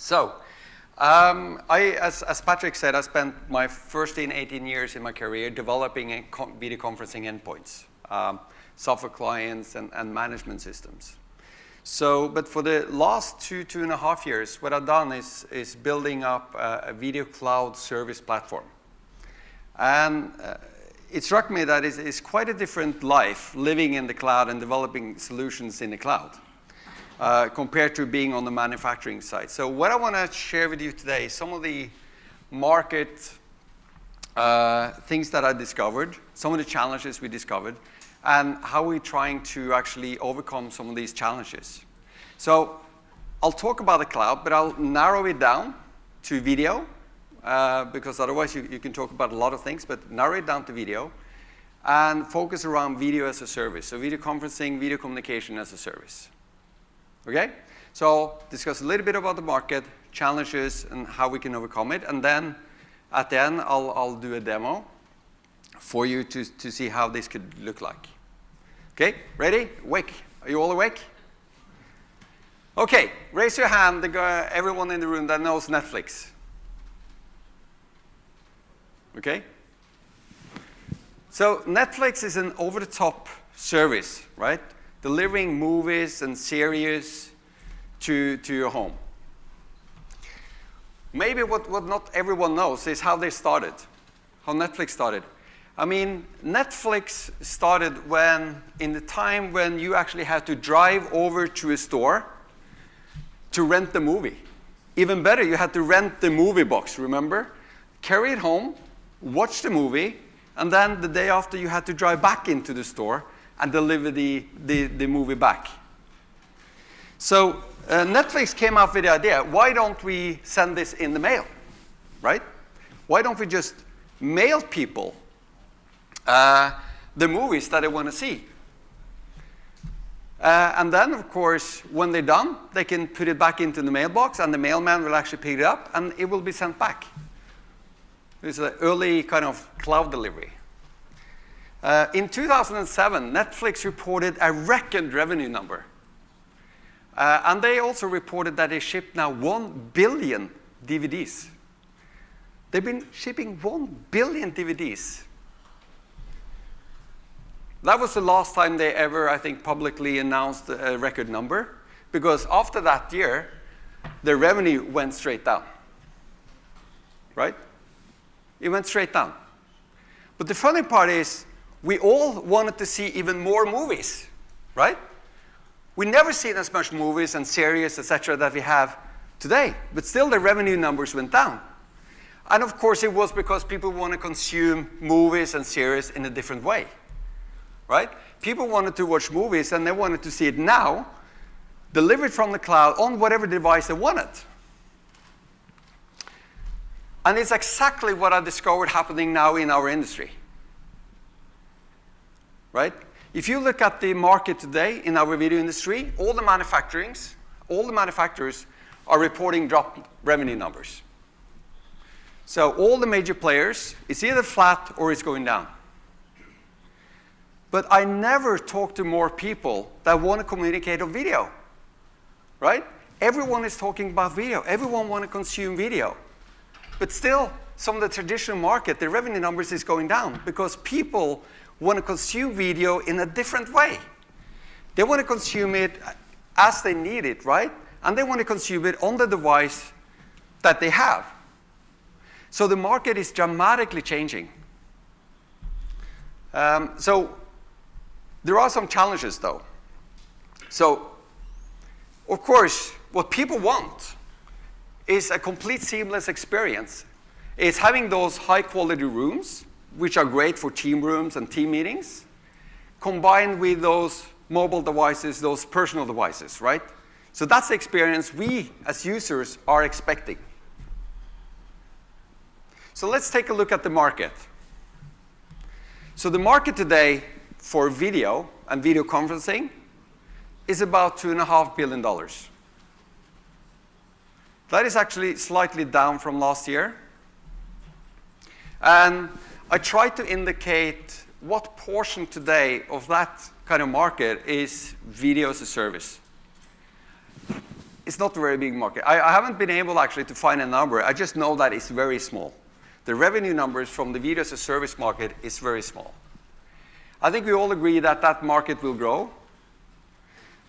So, as Patrick said, I spent my first 18 years in my career developing video conferencing endpoints, software clients, and management systems. So, but for the last two and a half years, what I've done is building up a video cloud service platform. And it struck me that it's quite a different life living in the cloud and developing solutions in the cloud. Compared to being on the manufacturing side. So what I want to share with you today is some of the market things that I discovered, some of the challenges we discovered, and how we're trying to actually overcome some of these challenges. So I'll talk about the cloud, but I'll narrow it down to video, because otherwise you can talk about a lot of things, but narrow it down to video, and focus around video as a service. So video conferencing, video communication as a service. Okay, so discuss a little bit about the market, challenges, and how we can overcome it. And then at the end, I'll do a demo for you to see how this could look like. Okay, ready? Awake? Are you all awake? Okay, raise your hand, everyone in the room that knows Netflix. Okay? So Netflix is an over-the-top service, right? Delivering movies and series to your home. Maybe what not everyone knows is how they started, how Netflix started. I mean, Netflix started in the time when you actually had to drive over to a store to rent the movie. Even better, you had to rent the movie box, remember? Carry it home, watch the movie, and then the day after you had to drive back into the store and deliver the movie back. So Netflix came up with the idea, why don't we send this in the mail, right? Why don't we just mail people the movies that they want to see? And then, of course, when they're done, they can put it back into the mailbox, and the mailman will actually pick it up, and it will be sent back. It's an early kind of cloud delivery. In 2007, Netflix reported a record revenue number. And they also reported that they shipped now 1 billion DVDs. They've been shipping 1 billion DVDs. That was the last time they ever, I think, publicly announced a record number, because after that year, their revenue went straight down. Right? It went straight down. But the funny part is, we all wanted to see even more movies, right? We never seen as much movies and series, etc., that we have today, but still the revenue numbers went down. And of course, it was because people want to consume movies and series in a different way, right? People wanted to watch movies, and they wanted to see it now, delivered from the cloud on whatever device they wanted. And it's exactly what I discovered happening now in our industry. Right? If you look at the market today in our video industry, all the manufacturers are reporting drop revenue numbers. So all the major players, it's either flat or it's going down. But I never talk to more people that want to communicate on video. Right? Everyone is talking about video. Everyone wants to consume video. But still, some of the traditional market, the revenue numbers is going down because people want to consume video in a different way. They want to consume it as they need it, right? And they want to consume it on the device that they have. So the market is dramatically changing. So there are some challenges, though. So, of course, what people want is a complete seamless experience. It's having those high-quality rooms, which are great for team rooms and team meetings, combined with those mobile devices, those personal devices, right? So that's the experience we, as users, are expecting. So let's take a look at the market. So the market today for video and video conferencing is about $2.5 billion. That is actually slightly down from last year. And I try to indicate what portion today of that kind of market is video as a service. it's not a very big market. I haven't been able actually to find a number. I just know that it's very small. The revenue numbers from the video as a service market is very small. I think we all agree that that market will grow.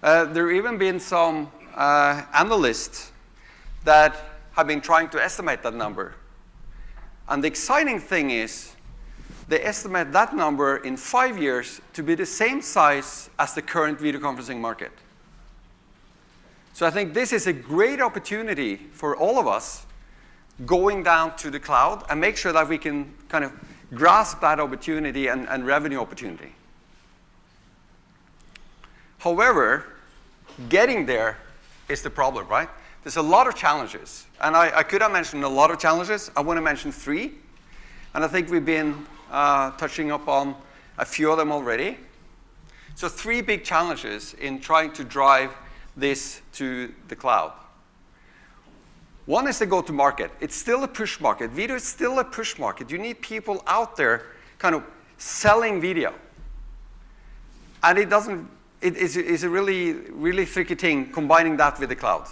There have even been some analysts that have been trying to estimate that number. And the exciting thing is they estimate that number in 5 years to be the same size as the current video conferencing market. So I think this is a great opportunity for all of us going down to the cloud and make sure that we can kind of grasp that opportunity and revenue opportunity. However, getting there is the problem, right? There's a lot of challenges. And I could have mentioned a lot of challenges. I want to mention 3. And I think we've been touching up on a few of them already. So 3 big challenges in trying to drive this to the cloud. One is the go-to-market. It's still a push market. Video is still a push market. You need people out there kind of selling video. And it is a really, really tricky thing combining that with the cloud.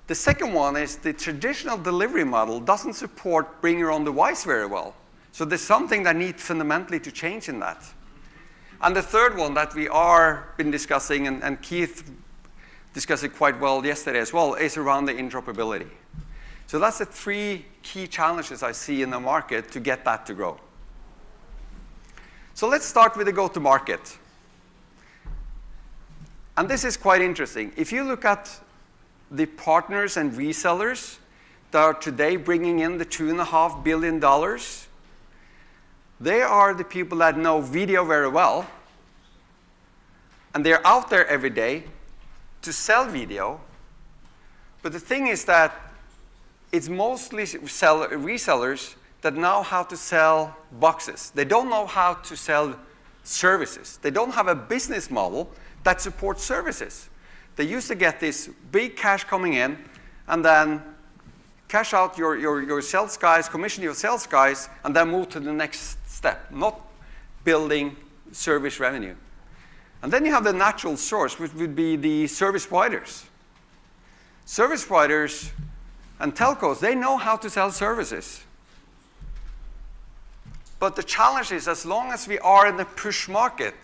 The second one is the traditional delivery model doesn't support bring your own device very well. So there's something that needs fundamentally to change in that. And the third one that we are been discussing, and Keith discussed it quite well yesterday as well, is around the interoperability. So that's the 3 key challenges I see in the market to get that to grow. So let's start with the go-to-market. And this is quite interesting. If you look at the partners and resellers that are today bringing in the $2.5 billion, they are the people that know video very well, and they're out there every day to sell video. But the thing is that it's mostly resellers that know how to sell boxes. They don't know how to sell services. They don't have a business model that supports services. They used to get this big cash coming in and then cash out your sales guys, commission your sales guys, and then move to the next step, not building service revenue. And then you have the natural source, which would be the service providers. Service providers and telcos, they know how to sell services. But the challenge is, as long as we are in the push market,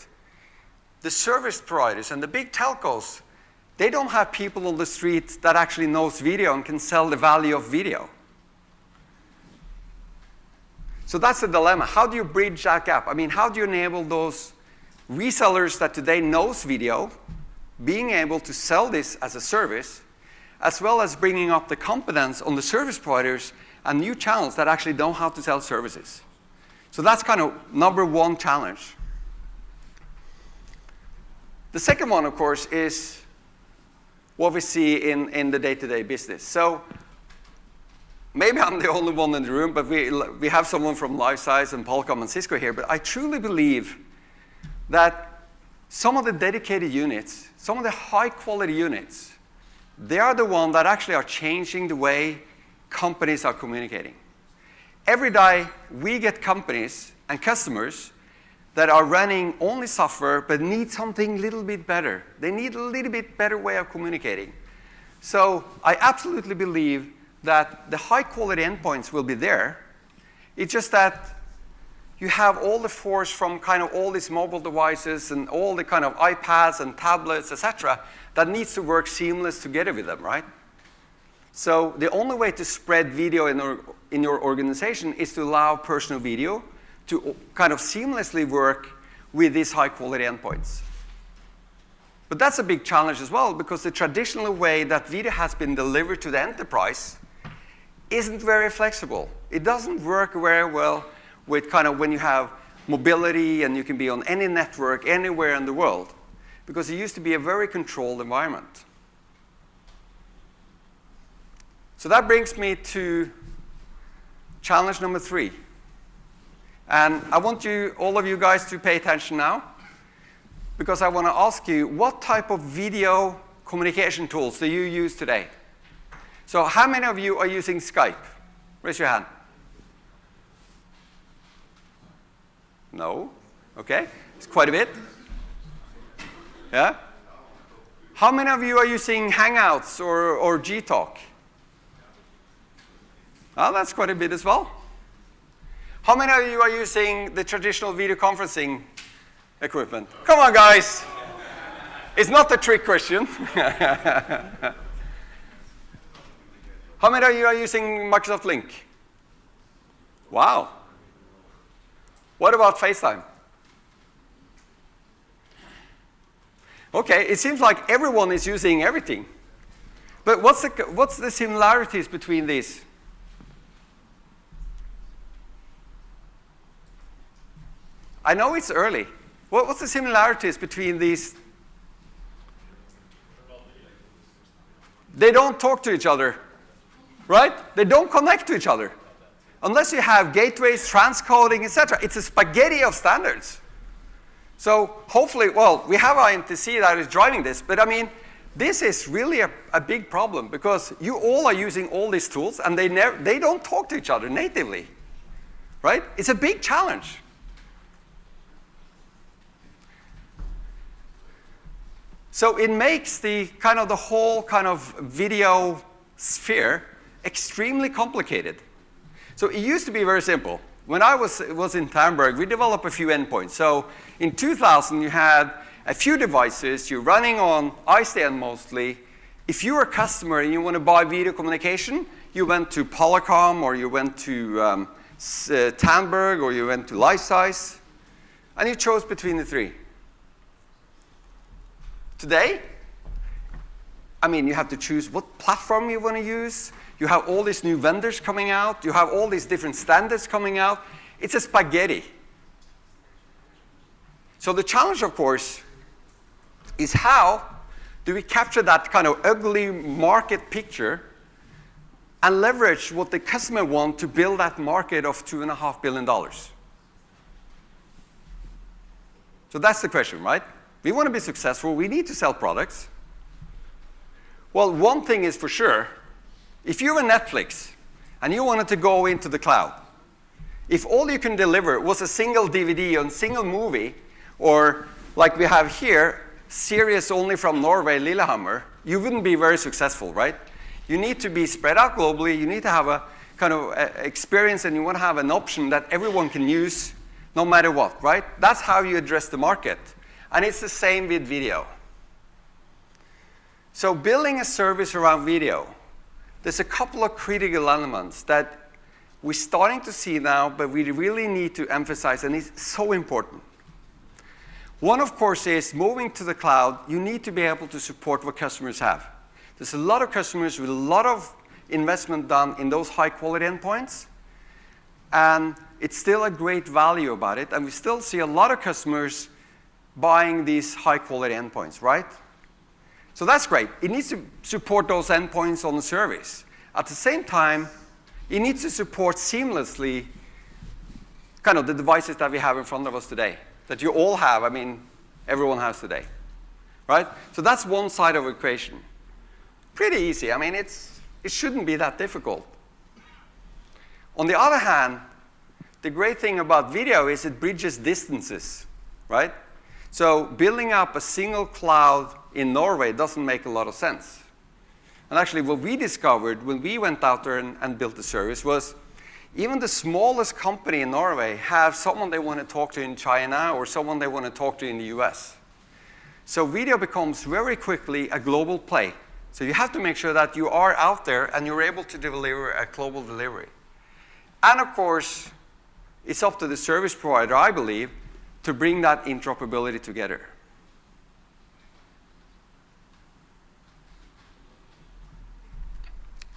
the service providers and the big telcos, they don't have people on the street that actually knows video and can sell the value of video. So that's the dilemma. How do you bridge that gap? I mean, how do you enable those resellers that today knows video, being able to sell this as a service, as well as bringing up the competence on the service providers and new channels that actually know how to sell services? So that's kind of number 1 challenge. The second one, of course, is what we see in the day-to-day business. So maybe I'm the only one in the room, but we have someone from Lifesize and Polcom and Cisco here, but I truly believe that some of the dedicated units, some of the high-quality units, they are the ones that actually are changing the way companies are communicating. Every day, we get companies and customers that are running only software but need something a little bit better. They need a little bit better way of communicating. So I absolutely believe that the high-quality endpoints will be there. It's just that you have all the force from kind of all these mobile devices and all the kind of iPads and tablets, etc., that needs to work seamless together with them, right? So the only way to spread video in your organization is to allow personal video to kind of seamlessly work with these high-quality endpoints. But that's a big challenge as well, because the traditional way that video has been delivered to the enterprise isn't very flexible. It doesn't work very well with kind of when you have mobility and you can be on any network anywhere in the world, because it used to be a very controlled environment. So that brings me to challenge number 3. And I want all of you guys to pay attention now, because I want to ask you, what type of video communication tools do you use today? So how many of you are using Skype? Raise your hand. No? Okay. It's quite a bit. Yeah? How many of you are using Hangouts or Gtalk? Well, that's quite a bit as well. How many of you are using the traditional video conferencing equipment? Come on, guys. It's not a trick question. How many of you are using Microsoft Link? Wow. What about FaceTime? Okay, it seems like everyone is using everything. But what's the similarities between these? I know it's early. What's the similarities between these? They don't talk to each other, right? They don't connect to each other. Unless you have gateways, transcoding, etc. It's a spaghetti of standards. So hopefully, well, we have INTC that is driving this, but I mean, this is really a big problem because you all are using all these tools and they don't talk to each other natively, right? It's a big challenge. So it makes the whole kind of video sphere extremely complicated. So it used to be very simple. When I was in Tandberg, we developed a few endpoints. So in 2000, you had a few devices. You're running on iStand mostly. If you were a customer and you want to buy video communication, you went to Polycom, or you went to Tandberg, or you went to Lifesize, and you chose between the three. Today, I mean, you have to choose what platform you want to use. You have all these new vendors coming out. You have all these different standards coming out. It's a spaghetti. So the challenge, of course, is how do we capture that kind of ugly market picture and leverage what the customer wants to build that market of $2.5 billion? So that's the question, right? We want to be successful. We need to sell products. Well, one thing is for sure. If you're a Netflix and you wanted to go into the cloud, if all you can deliver was a single DVD or a single movie, or like we have here, series only from Norway, Lillehammer, you wouldn't be very successful, right? You need to be spread out globally. You need to have a kind of experience, and you want to have an option that everyone can use no matter what, right? That's how you address the market. And it's the same with video. So building a service around video, there's a couple of critical elements that we're starting to see now, but we really need to emphasize, and it's so important. One, of course, is moving to the cloud. You need to be able to support what customers have. There's a lot of customers with a lot of investment done in those high-quality endpoints, and it's still a great value about it, and we still see a lot of customers buying these high-quality endpoints, right? So that's great. It needs to support those endpoints on the service. At the same time, it needs to support seamlessly kind of the devices that we have in front of us today, that you all have, I mean, everyone has today, right? So that's one side of the equation. Pretty easy. I mean, it shouldn't be that difficult. On the other hand, the great thing about video is it bridges distances, right? So building up a single cloud in Norway doesn't make a lot of sense. And actually, what we discovered when we went out there and built the service was even the smallest company in Norway have someone they want to talk to in China or someone they want to talk to in the US. So video becomes very quickly a global play. So you have to make sure that you are out there and you're able to deliver a global delivery. And of course, it's up to the service provider, I believe, to bring that interoperability together.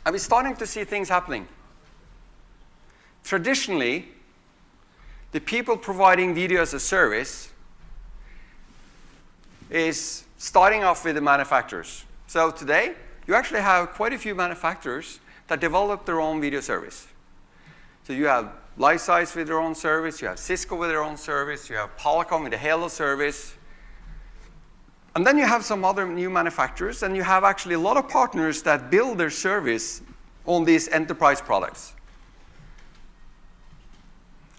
And we're starting to see things happening. Traditionally, the people providing video as a service is starting off with the manufacturers. So today, you actually have quite a few manufacturers that develop their own video service. So you have Lifesize with their own service, you have Cisco with their own service, you have Polycom with the Halo service. And then you have some other new manufacturers, and you have actually a lot of partners that build their service on these enterprise products.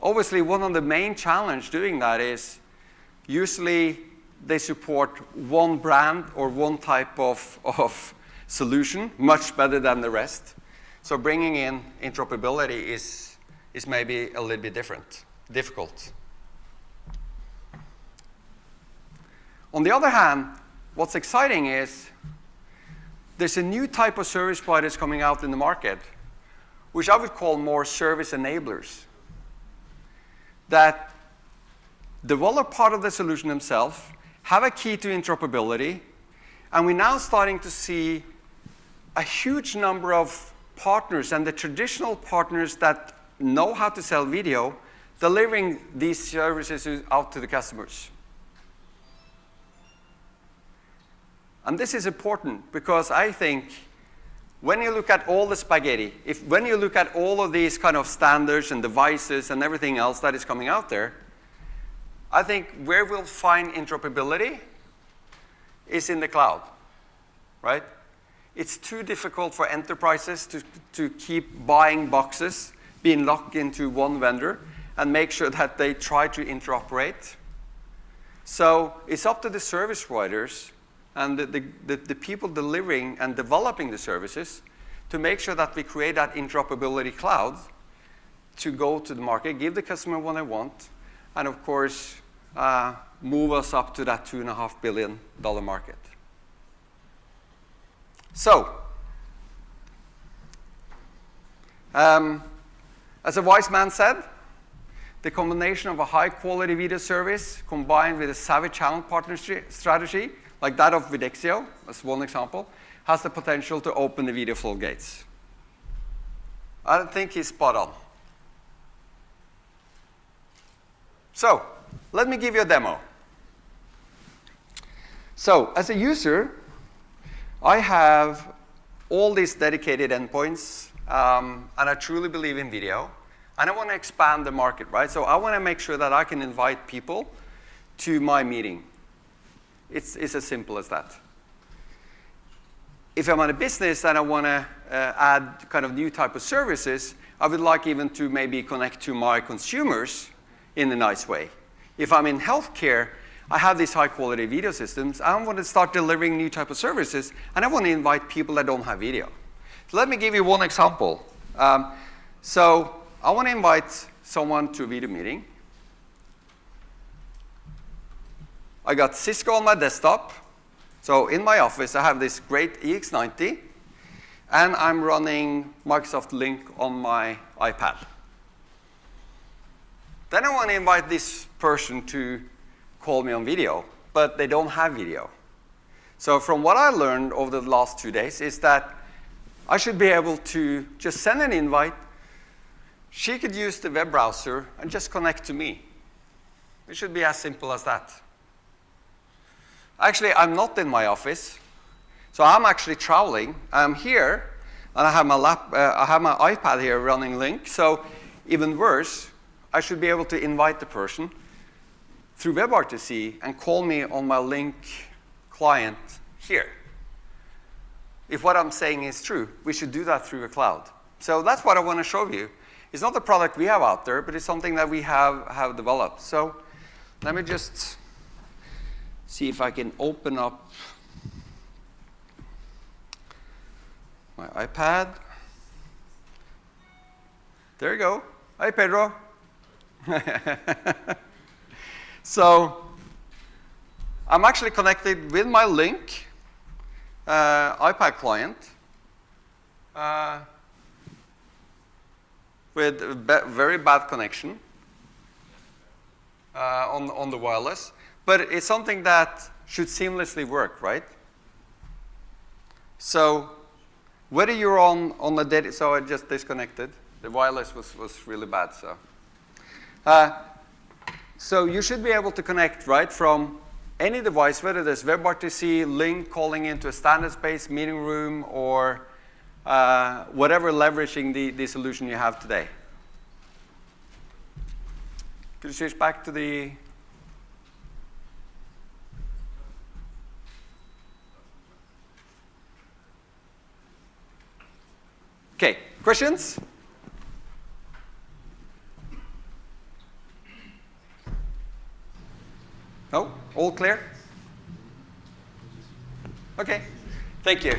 Obviously, one of the main challenges doing that is usually they support one brand or one type of solution much better than the rest. So bringing in interoperability is maybe a little bit difficult. On the other hand, what's exciting is there's a new type of service providers coming out in the market, which I would call more service enablers, that develop part of the solution themselves, have a key to interoperability, and we're now starting to see a huge number of partners and the traditional partners that know how to sell video delivering these services out to the customers. And this is important because I think when you look at all the spaghetti, when you look at all of these kind of standards and devices and everything else that is coming out there, I think where we'll find interoperability is in the cloud, right? It's too difficult for enterprises to keep buying boxes, being locked into one vendor, and make sure that they try to interoperate. So it's up to the service providers and the people delivering and developing the services to make sure that we create that interoperability cloud to go to the market, give the customer what they want, and of course, move us up to that $2.5 billion market. So, as a wise man said, the combination of a high-quality video service combined with a savvy channel partnership strategy, like that of Videxio, as one example, has the potential to open the video floodgates. I think he's spot on. So, let me give you a demo. So, as a user, I have all these dedicated endpoints, and I truly believe in video, and I want to expand the market, right? So I want to make sure that I can invite people to my meeting. It's as simple as that. If I'm in a business and I want to add kind of new type of services, I would like even to maybe connect to my consumers in a nice way. If I'm in healthcare, I have these high-quality video systems. I want to start delivering new type of services, and I want to invite people that don't have video. So let me give you one example. So I want to invite someone to a video meeting. I got Cisco on my desktop. So in my office, I have this great EX90, and I'm running Microsoft Link on my iPad. Then I want to invite this person to call me on video, but they don't have video. So from what I learned over the last 2 days is that I should be able to just send an invite. She could use the web browser and just connect to me. It should be as simple as that. Actually, I'm not in my office, so I'm actually traveling. I'm here, and I have my iPad here running Link. So even worse, I should be able to invite the person through WebRTC and call me on my Link client here. If what I'm saying is true, we should do that through a cloud. So that's what I want to show you. It's not the product we have out there, but it's something that we have developed. So let me just see if I can open up my iPad. There you go. Hi, Pedro. So I'm actually connected with my Link iPad client with a very bad connection on the wireless. But it's something that should seamlessly work, right? So whether you're on the data, so I just disconnected. The wireless was really bad, so. So you should be able to connect, right, from any device, whether there's WebRTC, Link calling into a standards-based meeting room, or whatever leveraging the solution you have today. Could you switch back to the... Okay, questions? No? All clear? Okay, thank you.